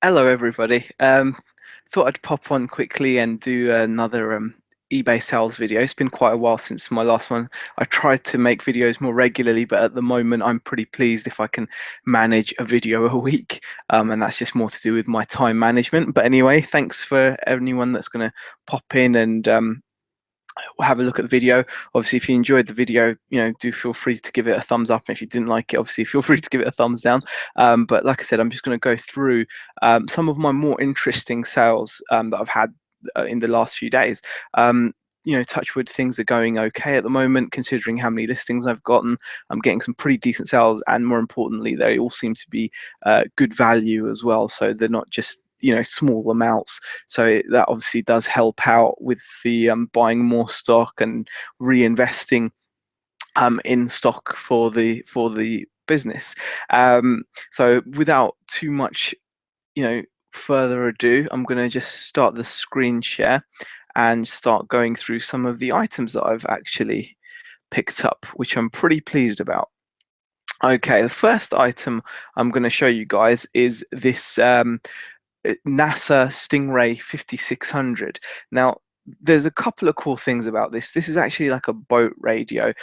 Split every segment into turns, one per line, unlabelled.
Hello, everybody. Thought I'd pop on quickly and do another eBay sales video. It's been quite a while since my last one. I tried to make videos more regularly, but at the moment, I'm pretty pleased if I can manage a video a week, and that's just more to do with my time management. But anyway, thanks for anyone that's going to pop in and have a look at the video. Obviously, if you enjoyed the video, do feel free to give it a thumbs up. And if you didn't like it, obviously, feel free to give it a thumbs down. But like I said, I'm just going to go through some of my more interesting sales that I've had in the last few days. Touch wood, things are going okay at the moment, considering how many listings I've gotten. I'm getting some pretty decent sales, and more importantly, they all seem to be good value as well. So they're not just small amounts, so that obviously does help out with the buying more stock and reinvesting in stock for the business. So without too much further ado, I'm going to just start the screen share and start going through some of the items that I've actually picked up, which I'm pretty pleased about. Okay, the first item I'm going to show you guys is this NASA Stingray 5600. Now, there's a couple of cool things about this. This is actually like a boat radio.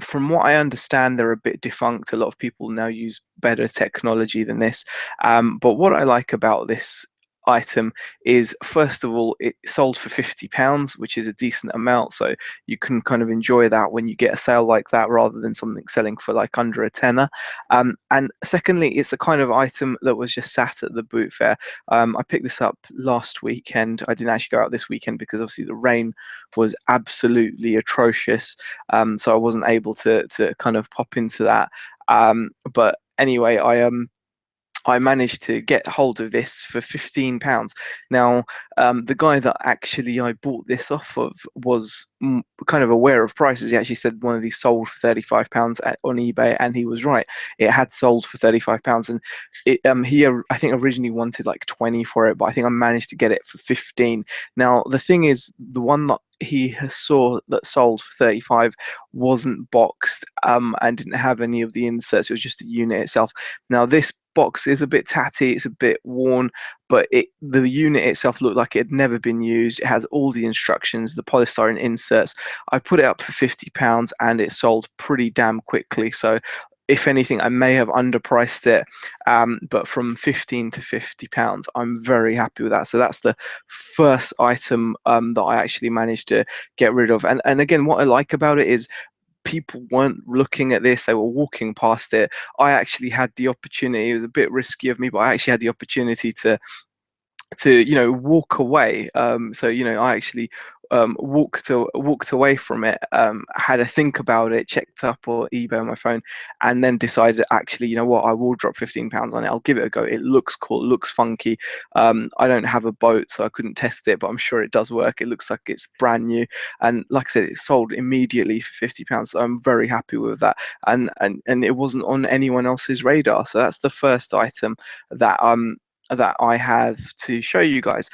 From what I understand, they're a bit defunct. A lot of people now use better technology than this. But what I like about this item is, first of all, it sold for £50, which is a decent amount, so you can kind of enjoy that when you get a sale like that rather than something selling for like under a tenner. And secondly, it's the kind of item that was just sat at the boot fair. I picked this up last weekend. I didn't actually go out this weekend because obviously the rain was absolutely atrocious, so I wasn't able to kind of pop into that. But anyway, I managed to get hold of this for £15. Now, the guy that actually I bought this off of was kind of aware of prices. He actually said one of these sold for £35 on eBay, and he was right. It had sold for £35, and I think originally wanted like 20 for it, but I think I managed to get it for 15. Now, the thing is, the one that he saw that sold for 35 wasn't boxed and didn't have any of the inserts. It was just the unit itself. Now, this box is a bit tatty, it's a bit worn, but the unit itself looked like it had never been used. It has all the instructions, the polystyrene inserts. I put it up for £50 and it sold pretty damn quickly. So if anything, I may have underpriced it, but from 15 to £50, I'm very happy with that. So that's the first item that I actually managed to get rid of. And again, what I like about it is people weren't looking at this, they were walking past it. I actually had the opportunity. It was a bit risky of me, but I actually had the opportunity to walk away. So I actually walked away from it, had a think about it, checked up or eBay on my phone, and then decided, actually, you know what, I will drop £15 on it. I'll give it a go. It looks cool, it looks funky. I don't have a boat, so I couldn't test it, but I'm sure it does work. It looks like it's brand new, and like I said, it sold immediately for £50. So I'm very happy with that, and it wasn't on anyone else's radar. So that's the first item that I have to show you guys.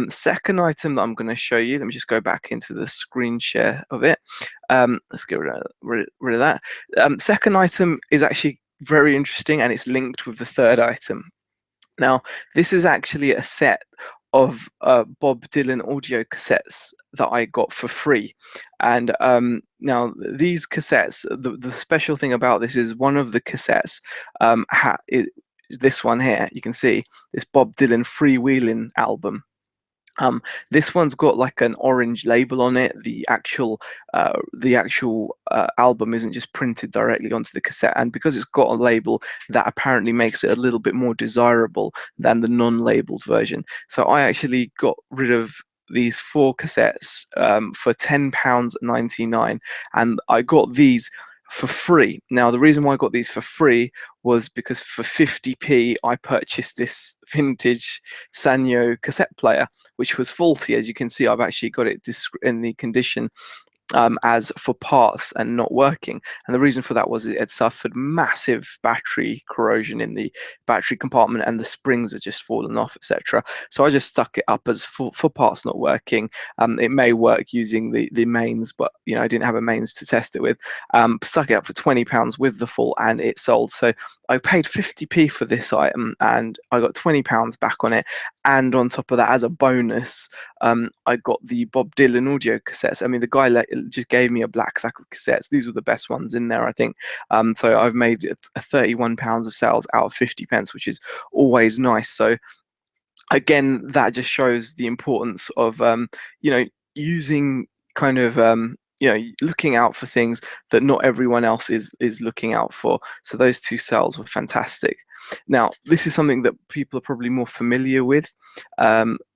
Second item that I'm going to show you, let me just go back into the screen share of it. Let's get rid of that. Second item is actually very interesting, and it's linked with the third item. Now, this is actually a set of Bob Dylan audio cassettes that I got for free. And now these cassettes, the special thing about this is one of the cassettes this one here, you can see this Bob Dylan Freewheeling album. This one's got like an orange label on it. The actual album isn't just printed directly onto the cassette, and because it's got a label, that apparently makes it a little bit more desirable than the non-labeled version. So I actually got rid of these 4 cassettes for £10.99, and I got these for free. Now, the reason why I got these for free was because for 50p I purchased this vintage Sanyo cassette player, which was faulty. As you can see, I've actually got it in the condition as for parts and not working. And the reason for that was it had suffered massive battery corrosion in the battery compartment, and the springs had just fallen off, etc. So I just stuck it up as for parts not working. It may work using the mains, but I didn't have a mains to test it with. Stuck it up for £20 with the full, and it sold. So I paid 50p for this item, and I got £20 back on it. And on top of that, as a bonus, I got the Bob Dylan audio cassettes. I mean, the guy just gave me a black sack of cassettes. These were the best ones in there, I think. So I've made a £31 of sales out of 50p, which is always nice. So again, that just shows the importance of using kind of looking out for things that not everyone else is looking out for. So those two sales were fantastic. Now, this is something that people are probably more familiar with.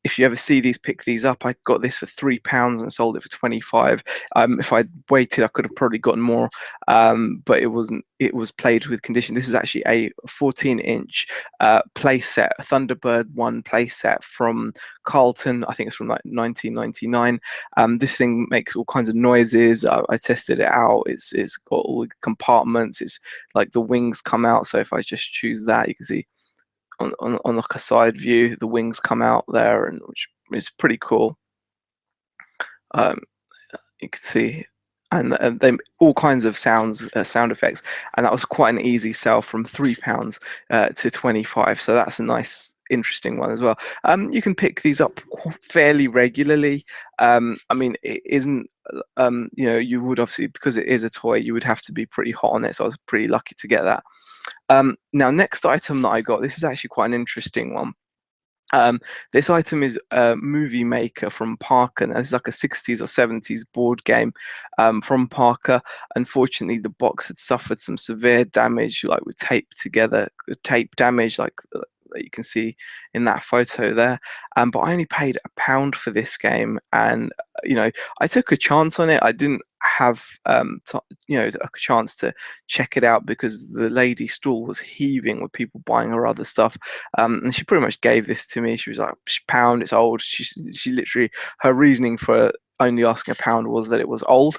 If you ever see these, pick these up. I got this for £3 and sold it for 25. If I'd waited, I could have probably gotten more, but it wasn't. It was played with condition. This is actually a 14-inch playset, a Thunderbird 1 playset from Carlton. I think it's from like 1999. This thing makes all kinds of noises. I tested it out. It's got all the compartments. It's like the wings come out. So if I just choose that, you can see on like a side view, the wings come out there, and which is pretty cool. You can see, and they all kinds of sound effects, and that was quite an easy sell from £3 to 25. So that's a nice, interesting one as well. You can pick these up fairly regularly. I mean, it isn't. You would obviously, because it is a toy, you would have to be pretty hot on it. So I was pretty lucky to get that. Now, next item that I got, this is actually quite an interesting one. This item is a Movie Maker from Parker. Now, this is like a 60s or 70s board game from Parker. Unfortunately, the box had suffered some severe damage, like with tape damage, like that you can see in that photo there. But I only paid £1 for this game, and I took a chance on it. I didn't have a chance to check it out because the lady stall was heaving with people buying her other stuff, and she pretty much gave this to me. She was like, £1, it's old. She literally, her reasoning for only asking £1 was that it was old,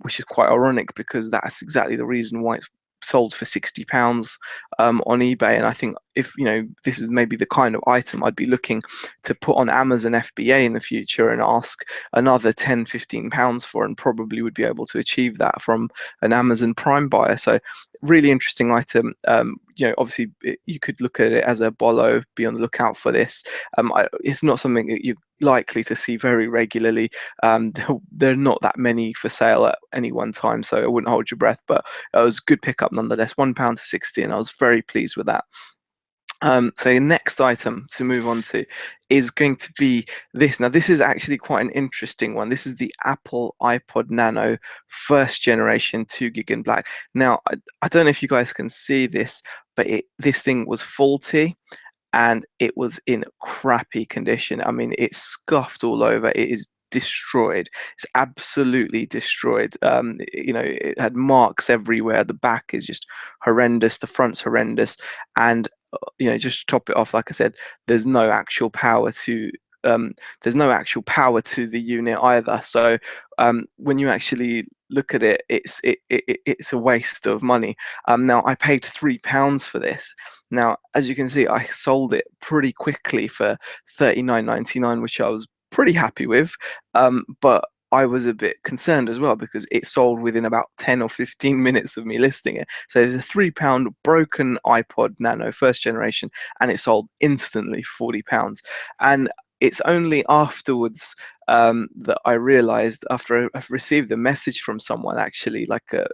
which is quite ironic because that's exactly the reason why it's sold for £60 on eBay. And I think if this is maybe the kind of item I'd be looking to put on Amazon FBA in the future and ask another £10-15 for, and probably would be able to achieve that from an Amazon Prime buyer. So really interesting item. Obviously you could look at it as a bolo, be on the lookout for this. It's not something that you're likely to see very regularly. There are not that many for sale at any one time, so I wouldn't hold your breath, but it was a good pickup nonetheless. £1 to 60, and I was very pleased with that. So next item to move on to is going to be this. Now, this is actually quite an interesting one. This is the Apple iPod Nano first generation 2GB in black. Now, I don't know if you guys can see this, but this thing was faulty and it was in crappy condition. I mean, it's scuffed all over. It is destroyed. It's absolutely destroyed. It had marks everywhere. The back is just horrendous. The front's horrendous, and just to top it off, like I said, there's no actual power to the unit either. So when you actually look at it, it's a waste of money. Now, I paid £3 for this. Now, as you can see, I sold it pretty quickly for $39.99, which I was pretty happy with. But I was a bit concerned as well because it sold within about 10 or 15 minutes of me listing it. So it's a £3 broken iPod Nano first generation, and it sold instantly for £40. And it's only afterwards that I realized, after I've received a message from someone, actually, like at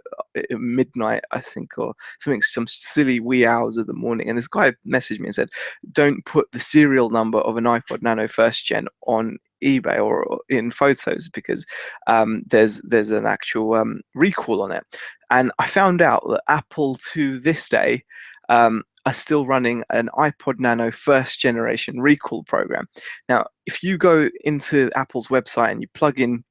midnight, I think, or something, some silly wee hours of the morning. And this guy messaged me and said, don't put the serial number of an iPod Nano first gen on eBay or in photos because there's an actual recall on it. And I found out that Apple to this day are still running an iPod Nano first generation recall program. Now, if you go into Apple's website and you plug in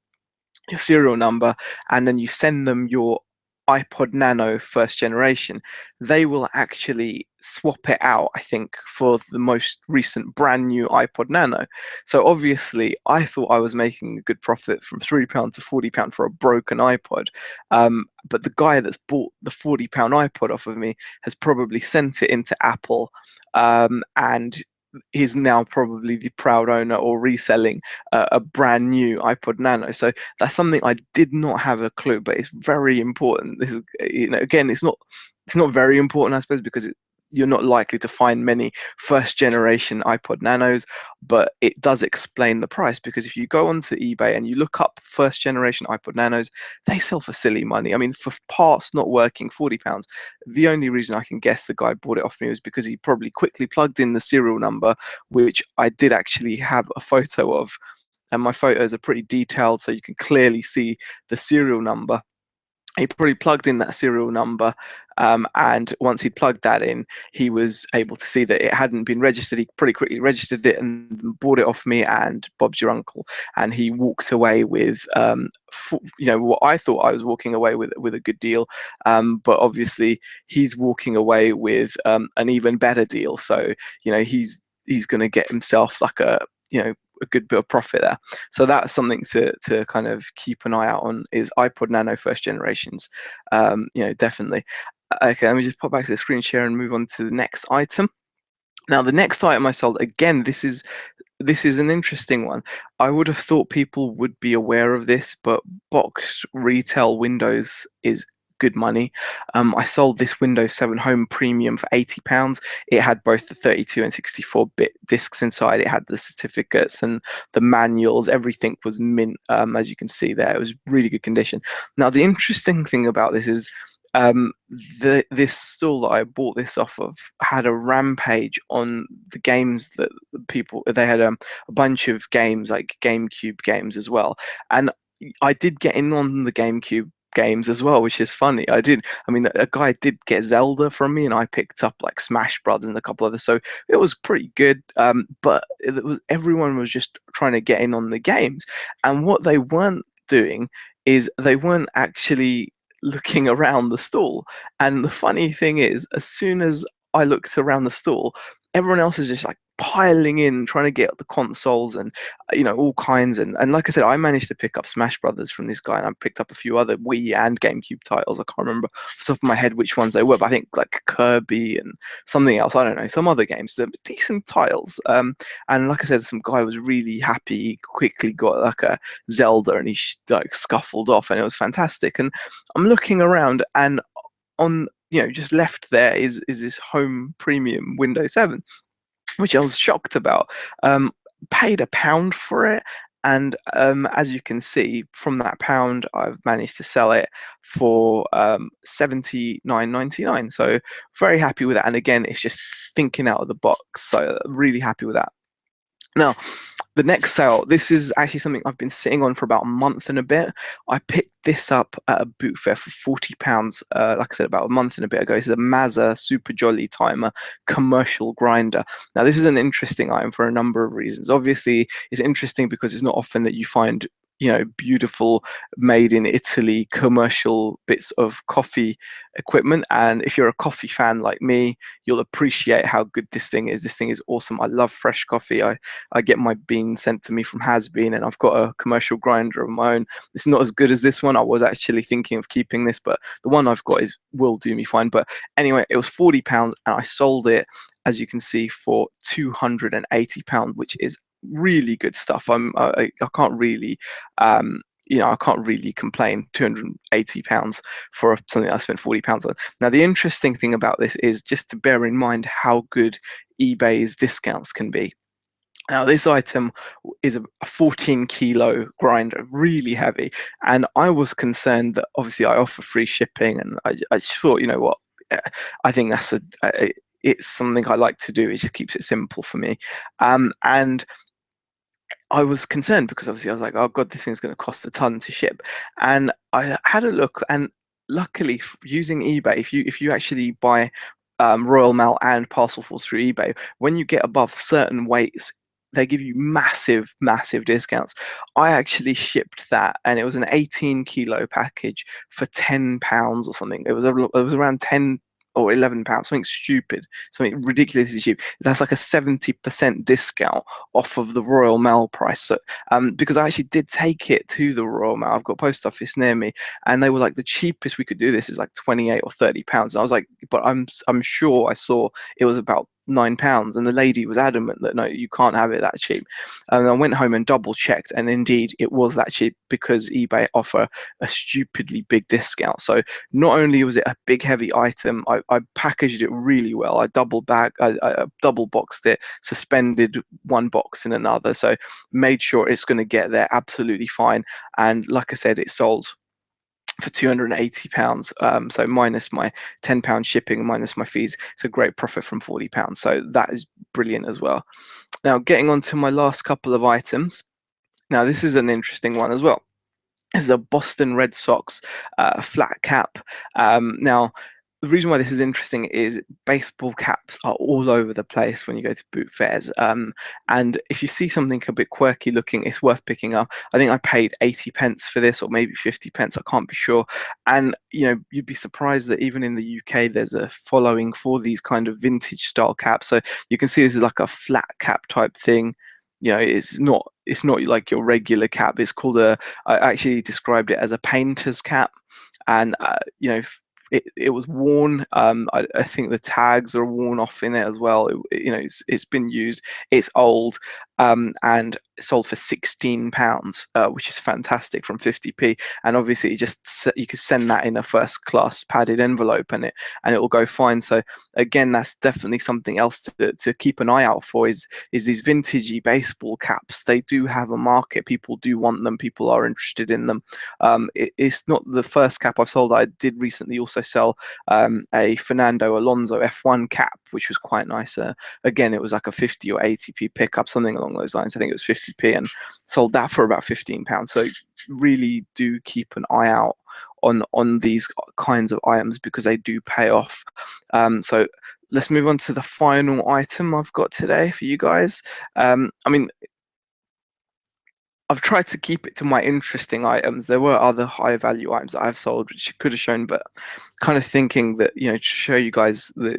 your serial number and then you send them your iPod Nano first generation, they will actually swap it out, I think, for the most recent brand new iPod Nano. So obviously, I thought I was making a good profit from £3 to £40 for a broken iPod. But the guy that's bought the £40 iPod off of me has probably sent it into Apple, and is now probably the proud owner or reselling a brand new iPod Nano. So that's something I did not have a clue, but it's very important. This is, again, it's not very important, I suppose, because you're not likely to find many first generation iPod Nanos, but it does explain the price, because if you go onto eBay and you look up first generation iPod Nanos, they sell for silly money. I mean, for parts not working, £40. The only reason I can guess the guy bought it off me was because he probably quickly plugged in the serial number, which I did actually have a photo of, and my photos are pretty detailed, so you can clearly see the serial number. He probably plugged in that serial number, and once he'd plugged that in, he was able to see that it hadn't been registered. He pretty quickly registered it and bought it off me and Bob's your uncle, and he walked away with, what I thought I was walking away with a good deal, but obviously he's walking away with an even better deal. So he's going to get himself like a good bit of profit there. So that's something to kind of keep an eye out on, is iPod Nano first generations. Definitely. Okay, let me just pop back to the screen share and move on to the next item. Now, the next item I sold, again, this is an interesting one. I would have thought people would be aware of this, but boxed retail Windows is good money. I sold this Windows 7 Home Premium for £80. It had both the 32 and 64-bit discs inside. It had the certificates and the manuals. Everything was mint, as you can see there. It was really good condition. Now, the interesting thing about this is, this store that I bought this off of had a rampage on the games that they had, a bunch of games, like GameCube games as well, and I did get in on the GameCube games as well, which is funny. I mean, a guy did get Zelda from me, and I picked up like Smash Brothers and a couple others, so it was pretty good. But everyone was just trying to get in on the games, and what they weren't doing is they weren't actually looking around the stall. And the funny thing is, as soon as I looked around the stall, everyone else is just like piling in, trying to get the consoles and all kinds. And like I said, I managed to pick up Smash Brothers from this guy, and I picked up a few other Wii and GameCube titles. I can't remember off the top of my head which ones they were, but I think like Kirby and something else. I don't know, some other games. They're decent titles. And like I said, some guy was really happy. He quickly got like a Zelda, and he like scuffled off, and it was fantastic. And I'm looking around, and on just left there is this Home Premium Windows 7, which I was shocked about. Paid £1 for it, and as you can see from that £1, I've managed to sell it for £79.99. So very happy with that. And again, it's just thinking out of the box. So really happy with that. Now, the next sale, this is actually something I've been sitting on for about a month and a bit. I picked this up at a boot fair for £40, like I said, about a month and a bit ago. This is a Mazza Super Jolly Timer commercial grinder. Now, this is an interesting item for a number of reasons. Obviously, it's interesting because it's not often that you find beautiful made in Italy commercial bits of coffee equipment. And if you're a coffee fan like me, you'll appreciate how good this thing is. This thing is awesome. I love fresh coffee. I get my beans sent to me from Has Bean, and I've got a commercial grinder of my own. It's not as good as this one. I was actually thinking of keeping this, but the one I've got will do me fine. But anyway, it was £40, and I sold it, as you can see, for £280, which is really good stuff. I can't really I can't really complain. £280 for something I spent £40 on. Now, the interesting thing about this is just to bear in mind how good eBay's discounts can be. Now, this item is a 14-kilo grinder, really heavy, and I was concerned that obviously I offer free shipping, and I just thought, you know what, I think it's something I like to do. It just keeps it simple for me, and I was concerned because obviously I was like, oh god, this thing's going to cost a ton to ship. And I had a look, and luckily, using eBay, if you actually buy Royal Mail and Parcelforce through eBay, when you get above certain weights, they give you massive discounts. I actually shipped that, and it was an 18 kilo package for £10 or something. It was around 10 or £11, something stupid, something ridiculously cheap. That's like a 70% discount off of the Royal Mail price. So, because I actually did take it to the Royal Mail, I've got a post office near me, and they were like, the cheapest we could do this is like 28 or £30. And I was like, but I'm sure I saw it was about £9, and the lady was adamant that no, you can't have it that cheap. And I went home and double checked, and indeed it was that cheap because eBay offer a stupidly big discount. So not only was it a big heavy item, I packaged it really well. I double boxed it, suspended one box in another, so made sure it's going to get there absolutely fine. And like I said, it sold for £280. So minus my £10 shipping, minus my fees, it's a great profit from £40. So that is brilliant as well. Now, getting on to my last couple of items. Now, this is an interesting one as well. This is a Boston Red Sox flat cap. Now, the reason why this is interesting is baseball caps are all over the place when you go to boot fairs. And if you see something a bit quirky looking, it's worth picking up. I think I paid 80p for this, or maybe 50p. I can't be sure. And you'd be surprised that even in the UK, there's a following for these kind of vintage style caps. So you can see this is like a flat cap type thing. It's not like your regular cap. It's called I actually described it as a painter's cap, and it was worn. I think the tags are worn off in it as well. It's been used. It's old, and sold for £16, which is fantastic from 50p. And obviously, you could send that in a first class padded envelope, and it will go fine. So again, that's definitely something else to keep an eye out for. Is these vintagey baseball caps? They do have a market. People do want them. People are interested in them. It's not the first cap I've sold. I did recently also sell a Fernando Alonso F1 cap, which was quite nice. Again, it was like a 50 or 80p pickup, something along those lines. I think it was 50p, and sold that for about £15. So really do keep an eye out on these kinds of items because they do pay off. So let's move on to the final item I've got today for you guys. I mean, I've tried to keep it to my interesting items. There were other high value items that I've sold which I could have shown, but kind of thinking that to show you guys the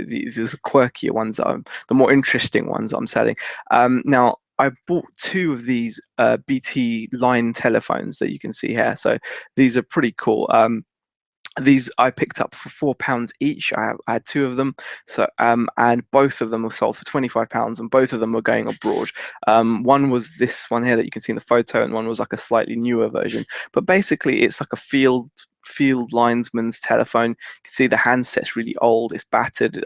quirkier ones, the more interesting ones I'm selling. Now I bought two of these BT line telephones that you can see here. So these are pretty cool. These I picked up for £4 each. I had two of them, so and both of them were sold for £25, and both of them were going abroad. One was this one here that you can see in the photo, and one was like a slightly newer version. But basically, it's like a field linesman's telephone. You can see the handset's really old. It's battered.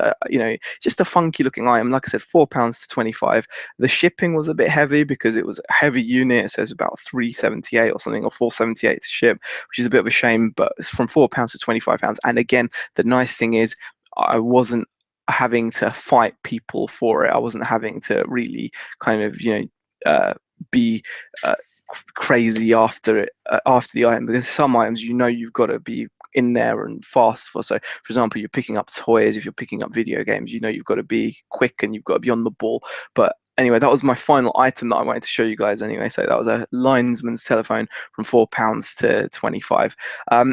Just a funky looking item. Like I said, £4 to 25. The shipping was a bit heavy because it was a heavy unit, so it's about 378 or something, or 478 to ship, which is a bit of a shame. But it's from £4 to £25. And again, the nice thing is, I wasn't having to fight people for it. I wasn't having to really kind of be crazy after it, after the item, because some items you've got to be in there and fast for. So for example, you're picking up toys, if you're picking up video games, you've got to be quick and you've got to be on the ball. But anyway, that was my final item that I wanted to show you guys anyway. So that was a linesman's telephone from £4 to 25.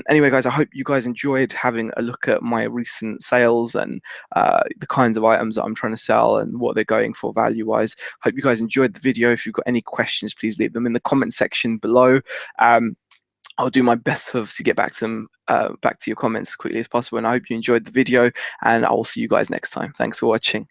Anyway, guys, I hope you guys enjoyed having a look at my recent sales and the kinds of items that I'm trying to sell and what they're going for value wise. Hope you guys enjoyed the video. If you've got any questions, please leave them in the comment section below. I'll do my best to get back to them, back to your comments as quickly as possible. And I hope you enjoyed the video, and I will see you guys next time. Thanks for watching.